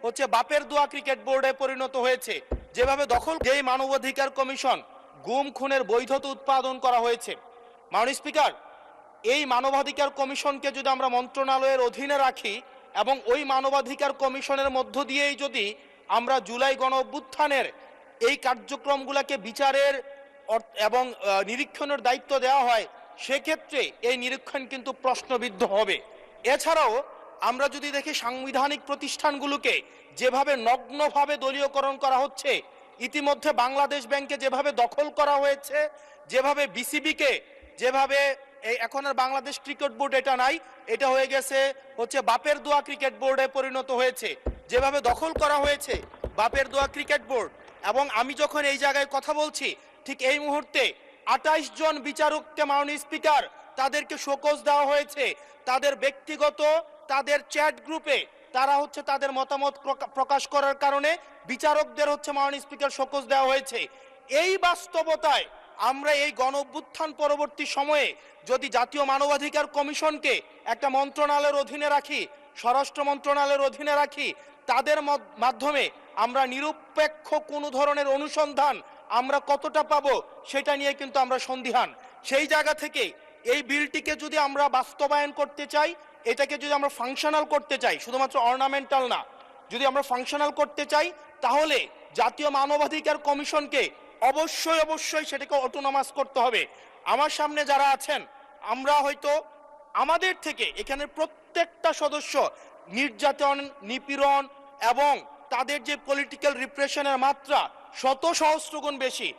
হচ্ছে বাপের দোয়া ক্রিকেট বোর্ডে পরিণত হয়েছে। যেভাবে দখল যেই মানবাধিকার কমিশন গুম খুনের বৈধতা উৎপাদন করা হয়েছে, মাননীয় স্পিকার, এই মানবাধিকার কমিশনকে যদি আমরা মন্ত্রণালয়ের অধীনে রাখি এবং ওই মানবাধিকার কমিশনের মধ্য দিয়েই যদি আমরা জুলাই গণ অভ্যুত্থানের এই কার্যক্রমগুলোকে বিচারের এবং নিরীক্ষণের দায়িত্ব দেওয়া হয়, সেক্ষেত্রে এই নিরীক্ষণ কিন্তু প্রশ্নবিদ্ধ হবে। এছাড়াও আমরা যদি দেখি সাংবিধানিক প্রতিষ্ঠানগুলোকে যেভাবে নগ্নভাবে দলীয়করণ করা হচ্ছে, ইতিমধ্যে বাংলাদেশ ব্যাংকে যেভাবে দখল করা হয়েছে, যেভাবে বিসিবিকে যেভাবে এখন আর বাংলাদেশ ক্রিকেট বোর্ড এটা নাই, এটা হয়ে গেছে হচ্ছে বাপের দোয়া ক্রিকেট বোর্ডে পরিণত হয়েছে। যেভাবে দখল করা হয়েছে বাপের দোয়া ক্রিকেট বোর্ড, এবং আমি যখন এই জায়গায় কথা বলছি ঠিক এই মুহূর্তে 28 জন বিচারককে মাননীয় স্পিকার তাদেরকে শোকজ দেওয়া হয়েছে। তাদের ব্যক্তিগত তাদের চ্যাট গ্রুপে তারা হচ্ছে তাদের মতামত প্রকাশ করার কারণে বিচারকদের হচ্ছে মাননীয় স্পিকার শোকজ দেওয়া হয়েছে। এই বাস্তবতায় আমরা এই গণ অভ্যুত্থান পরবর্তী সময়ে যদি জাতীয় মানবাধিকার কমিশনকে একটা মন্ত্রণালয়ের অধীনে রাখি, স্বরাষ্ট্র মন্ত্রণালয়ের অধীনে রাখি, তাদের মাধ্যমে আমরা নিরপেক্ষ কোনো ধরনের অনুসন্ধান আমরা কতটা পাবো সেটা নিয়ে কিন্তু আমরা সন্দিহান। সেই জায়গা থেকে এই বিলটিকে যদি আমরা বাস্তবায়ন করতে চাই, এটাকে যদি আমরা ফাংশনাল করতে চাই, শুধুমাত্র অর্নামেন্টাল না, যদি আমরা ফাংশনাল করতে চাই, তাহলে জাতীয় মানবাধিকার কমিশনকে অবশ্যই সেটাকে অটোনমাস করতে হবে। আমার সামনে যারা আছেন, আমরা হয়তো আমাদের থেকে এখানে প্রত্যেকটা সদস্য নির্যাতন, নিপীড়ন এবং তাদের যে পলিটিক্যাল রিপ্রেশনের মাত্রা শত সহস্র গুণ বেশি।